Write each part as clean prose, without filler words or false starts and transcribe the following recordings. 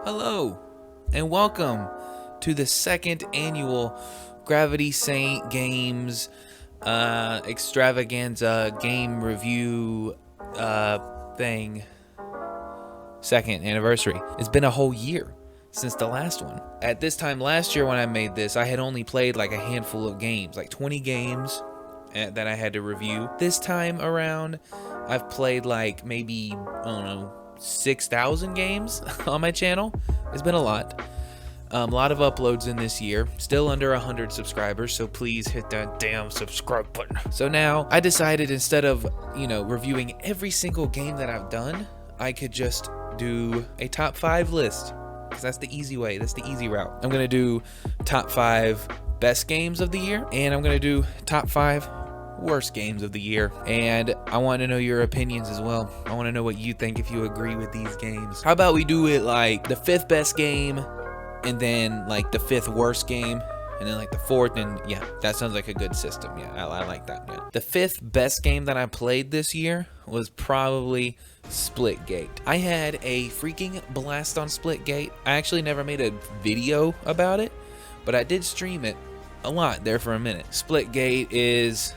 Hello, and welcome to the second annual GravitySaintGames Extravaganza game review thing. Second anniversary. It's been a whole year since the last one. At this time last year when I made this, I had only played like a handful of games, like 20 games that I had to review. This time around, I've played like maybe, I don't know, 6,000 games on my channel. It's been a lot. A lot of uploads in this year. Still under 100 subscribers, so please hit that damn subscribe button. So now I decided instead of, reviewing every single game that I've done, I could just do a top 5 list. Because that's the easy way. That's the easy route. I'm going to do top 5 best games of the year, and I'm going to do top 5 worst games of the year, and I want to know your opinions as well. I want to know what you think, if you agree with these games. How about we do it like the 5th best game, and then like the 5th worst game, and then like the 4th, and yeah, that sounds like a good system. Yeah, I like that. Yeah. The 5th best game that I played this year was probably Splitgate. I had a freaking blast on Splitgate. I actually never made a video about it, but I did stream it a lot there for a minute. Splitgate is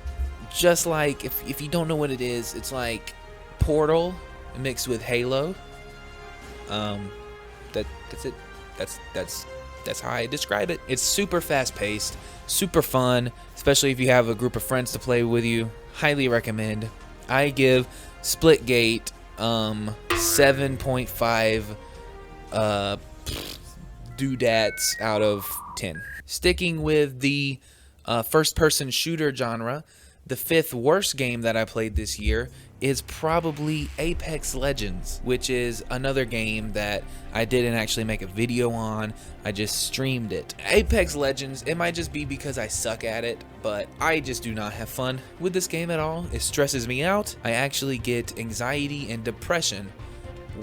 just like, if you don't know what it is, it's like Portal mixed with Halo. That's it. That's how I describe it. It's super fast paced, super fun, especially if you have a group of friends to play with you. Highly recommend. I give Splitgate 7.5 doodads out of 10. Sticking with the first-person shooter genre, the 5th worst game that I played this year is probably Apex Legends, which is another game that I didn't actually make a video on. I just streamed it. Apex Legends, it might just be because I suck at it, but I just do not have fun with this game at all. It stresses me out. I actually get anxiety and depression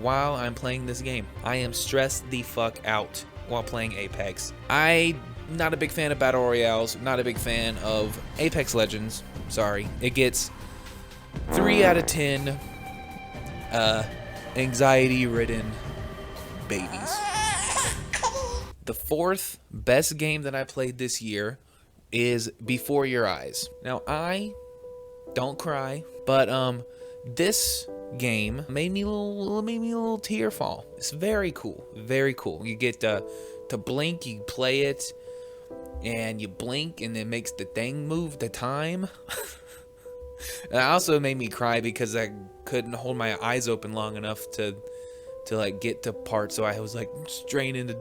while I'm playing this game. I am stressed the fuck out while playing Apex. I'm not a big fan of Battle Royales, not a big fan of Apex Legends. Sorry. It gets 3 out of 10 anxiety-ridden babies. The 4th best game that I played this year is Before Your Eyes. Now, I don't cry, but this game made me a little tear fall. It's very cool. Very cool. You get to blink, you play it, and you blink, and it makes the thing move, the time. And it also made me cry because I couldn't hold my eyes open long enough to like get to parts, so I was like straining to.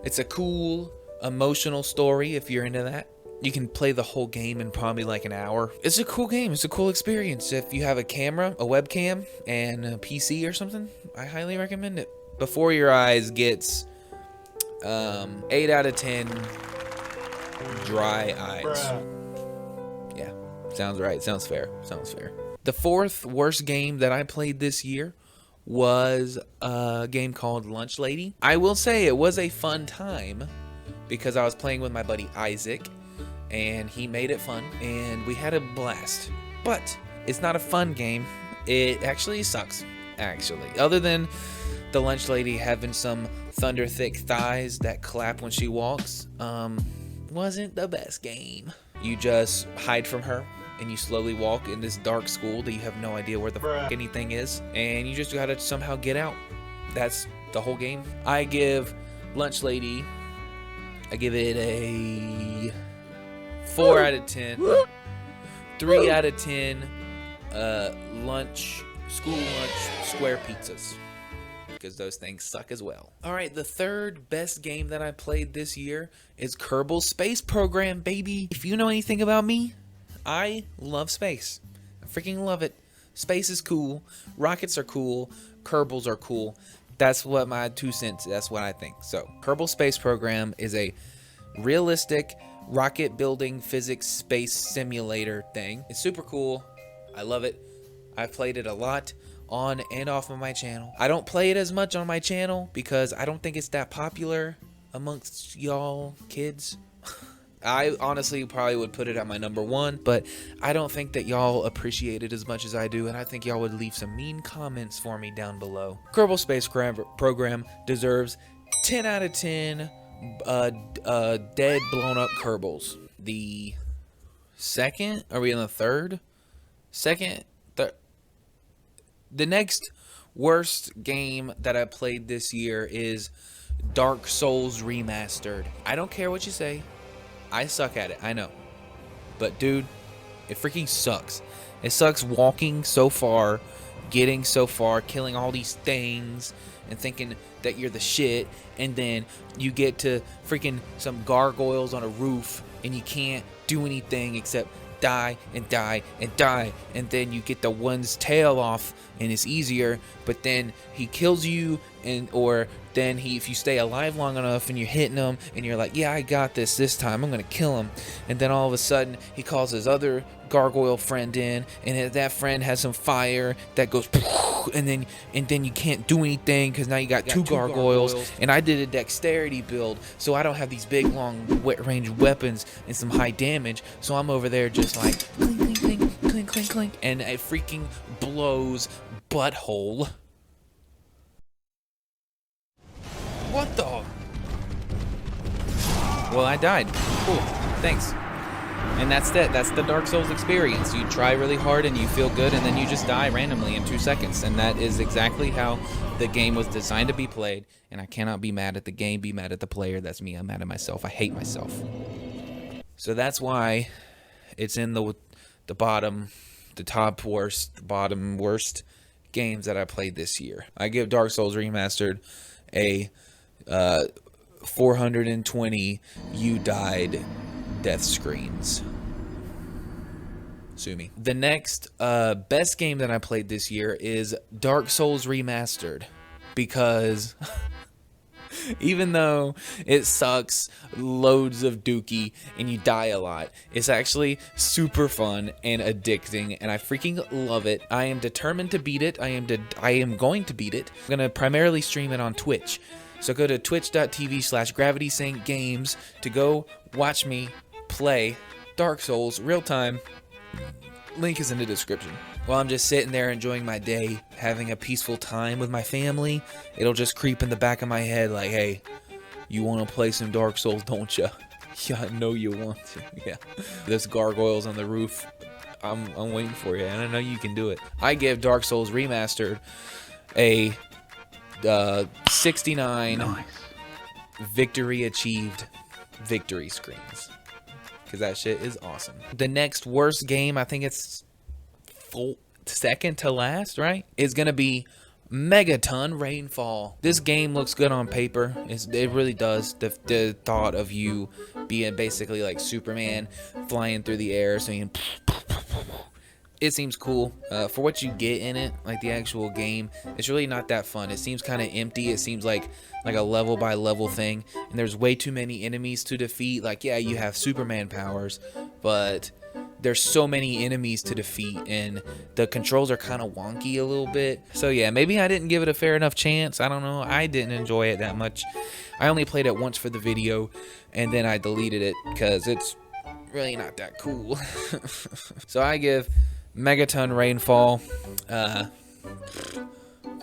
It's a cool emotional story if you're into that. You can play the whole game in probably like an hour. It's a cool game. It's a cool experience. If you have a camera, a webcam, and a PC or something, I highly recommend it. Before Your Eyes gets 8 out of 10 dry eyes. Bruh. Yeah, sounds right. Sounds fair. Sounds fair. The 4th worst game that I played this year was a game called Lunch Lady. I will say it was a fun time because I was playing with my buddy Isaac, and he made it fun, and we had a blast. But it's not a fun game. It actually sucks, actually. Other than the Lunch Lady having some thunder thick thighs that clap when she walks, wasn't the best game. You just hide from her, and you slowly walk in this dark school that you have no idea where the fuck anything is, and you just gotta somehow get out. That's the whole game. I give Lunch Lady, I give it a 4 out of 10. 3 out of 10 school lunch square pizzas, because those things suck as well. Alright, the 3rd best game that I played this year is Kerbal Space Program, baby. If you know anything about me, I love space. I freaking love it. Space is cool. Rockets are cool. Kerbals are cool. That's what my 2 cents, that's what I think. So, Kerbal Space Program is a realistic rocket building physics space simulator thing. It's super cool. I love it. I've played it a lot on and off of my channel. I don't play it as much on my channel because I don't think it's that popular amongst y'all kids. I honestly probably would put it at my #1, but I don't think that y'all appreciate it as much as I do, and I think y'all would leave some mean comments for me down below. Kerbal Space Program deserves 10 out of 10 dead, blown up Kerbals. The second, are we in the third? Second, the next worst game that I played this year is Dark Souls Remastered. I don't care what you say. I suck at it, I know. But dude, it freaking sucks. It sucks walking so far, getting so far, killing all these things, and thinking that you're the shit, and then you get to freaking some gargoyles on a roof, and you can't do anything except die and die and die, and then you get the one's tail off and it's easier, but then he kills you, and or then if you stay alive long enough and you're hitting him and you're like, yeah, I got this time, I'm gonna kill him, and then all of a sudden he calls his other gargoyle friend in, and that friend has some fire that goes and then you can't do anything because now you got two gargoyles, and I did a dexterity build, so I don't have these big long range weapons and some high damage, so I'm over there just like clink clink clink clink clink clink, and it freaking blows butthole. What the? Well, I died. Cool. Thanks. And that's it. That's the Dark Souls experience. You try really hard and you feel good, and then you just die randomly in 2 seconds. And that is exactly how the game was designed to be played. And I cannot be mad at the game, be mad at the player. That's me. I'm mad at myself. I hate myself. So that's why it's in the bottom, the top worst, bottom worst games that I played this year. I give Dark Souls Remastered a 420 you died death screens. Sue me. The next best game that I played this year is Dark Souls Remastered, because even though it sucks loads of dookie and you die a lot, it's actually super fun and addicting, and I freaking love it. I am determined to beat it. I am going to beat it. I'm gonna primarily stream it on Twitch. So go to twitch.tv/GravitySaintGames to go watch me play Dark Souls real time. Link is in the description. While I'm just sitting there enjoying my day, having a peaceful time with my family, it'll just creep in the back of my head like, hey, you want to play some Dark Souls, don't you? Yeah, I know you want to. Yeah. There's gargoyles on the roof. I'm waiting for you, and I know you can do it. I give Dark Souls Remastered a 69 nice. Victory achieved victory screens, because that shit is awesome. The next worst game, I think it's second to last, right, is gonna be Megaton Rainfall. This game looks good on paper. It really does. The thought of you being basically like Superman flying through the air, so you can it seems cool. For what you get in it, like the actual game, it's really not that fun. It seems kind of empty. It seems like a level by level thing, and there's way too many enemies to defeat. Like, yeah, you have Superman powers, but there's so many enemies to defeat, and the controls are kind of wonky a little bit. So yeah, maybe I didn't give it a fair enough chance. I don't know. I didn't enjoy it that much. I only played it once for the video, and then I deleted it because it's really not that cool. So I give Megaton Rainfall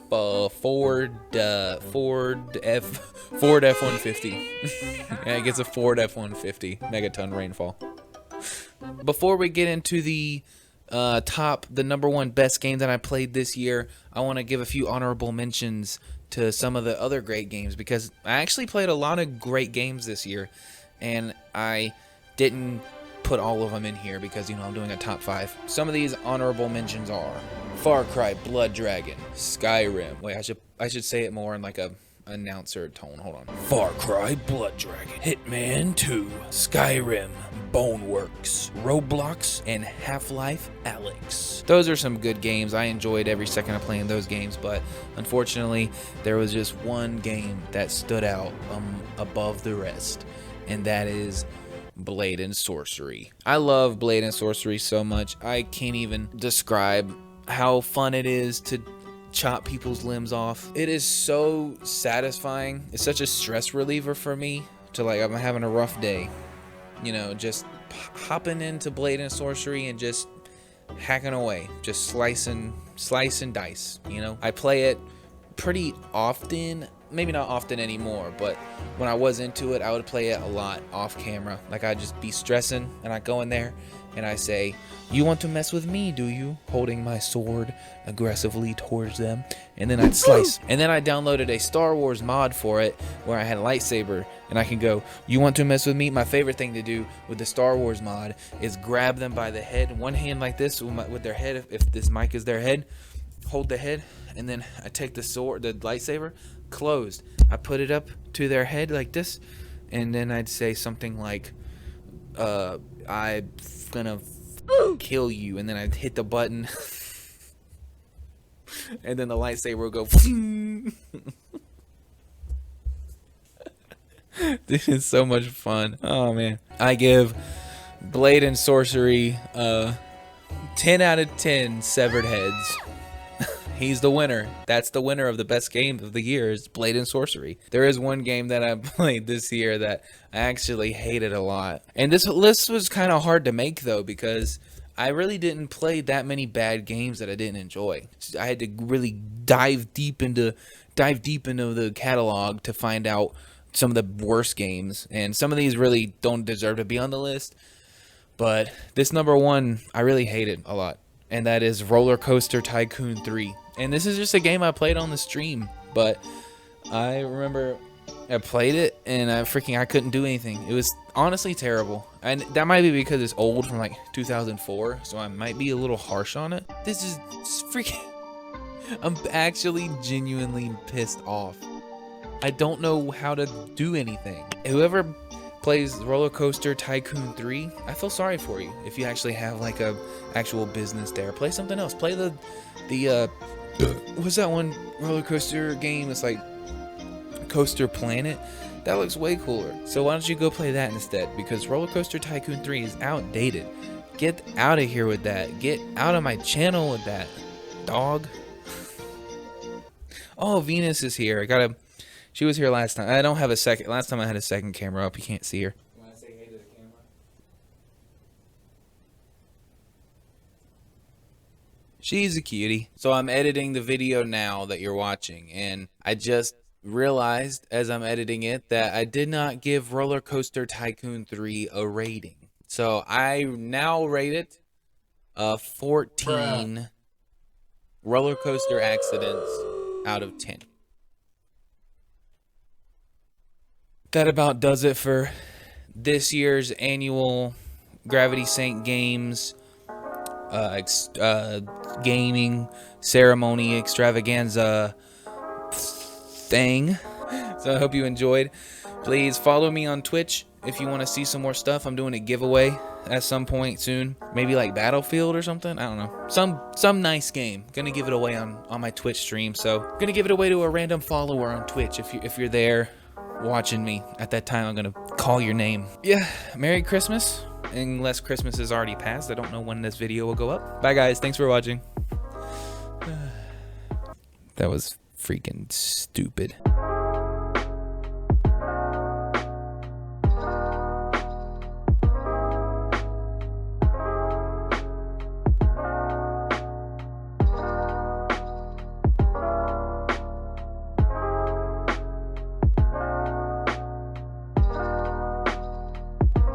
Ford F-150. Yeah, it gets a Ford F-150 Megaton Rainfall. Before we get into the the #1 best game that I played this year, I want to give a few honorable mentions to some of the other great games, because I actually played a lot of great games this year, and I didn't put all of them in here because, you know, I'm doing a top 5. Some of these honorable mentions are Far Cry Blood Dragon, Skyrim. Wait, I should say it more in like a announcer tone. Hold on. Far Cry Blood Dragon, Hitman 2, Skyrim, Boneworks, Roblox, and Half-Life Alyx. Those are some good games. I enjoyed every second of playing those games, but unfortunately there was just one game that stood out above the rest, and that is Blade and Sorcery. I love Blade and Sorcery so much. I can't even describe how fun it is to chop people's limbs off. It is so satisfying. It's such a stress reliever for me to, like, I'm having a rough day, you know, just hopping into Blade and Sorcery and just hacking away, just slice and dice. You know, I play it pretty often, maybe not often anymore, but when I was into it, I would play it a lot off camera. Like, I'd just be stressing and I go in there and I say, "You want to mess with me, do you?" Holding my sword aggressively towards them, and then I'd slice. And then I downloaded a Star Wars mod for it where I had a lightsaber and I can go, "You want to mess with me?" My favorite thing to do with the Star Wars mod is grab them by the head, one hand like this with their head, if this mic is their head, hold the head, and then I take the sword, the lightsaber, closed. I put it up to their head like this, and then I'd say something like, "I'm gonna kill you," and then I'd hit the button, and then the lightsaber would go. This is so much fun. Oh man, I give Blade and Sorcery 10 out of 10 severed heads. He's the winner. That's the winner of the best game of the year, is Blade and Sorcery. There is one game that I played this year that I actually hated a lot. And this list was kind of hard to make, though, because I really didn't play that many bad games that I didn't enjoy. I had to really dive deep into the catalog to find out some of the worst games. And some of these really don't deserve to be on the list. But this number one, I really hated a lot. And that is Roller Coaster Tycoon 3. And this is just a game I played on the stream, but I remember I played it and I couldn't do anything. It was honestly terrible. And that might be because it's old, from like 2004, so I might be a little harsh on it. This is freaking... I'm actually genuinely pissed off. I don't know how to do anything. Whoever plays Roller Coaster Tycoon 3, I feel sorry for you. If you actually have like a actual business there, play something else. Play the what's that one roller coaster game? It's like Coaster Planet. That looks way cooler. So why don't you go play that instead? Because Roller Coaster Tycoon 3 is outdated. Get out of here with that. Get out of my channel with that, dog. Oh, Venus is here. She was here last time. I don't have a second. Last time I had a second camera up. You can't see her. You want to say hey to the camera? She's a cutie. So I'm editing the video now that you're watching, and I just realized as I'm editing it that I did not give Roller Coaster Tycoon 3 a rating. So I now rate it 14 roller coaster accidents out of 10. That about does it for this year's annual GravitySaintGames gaming ceremony extravaganza thing. So I hope you enjoyed. Please follow me on Twitch if you want to see some more stuff. I'm doing a giveaway at some point soon. Maybe like Battlefield or something. I don't know. Some nice game. Gonna give it away on my Twitch stream. So gonna give it away to a random follower on Twitch. If you're there watching me at that time, I'm gonna call your name. Yeah, Merry Christmas. Unless Christmas is already passed. I don't know when this video will go up. Bye guys, thanks for watching. That was freaking stupid.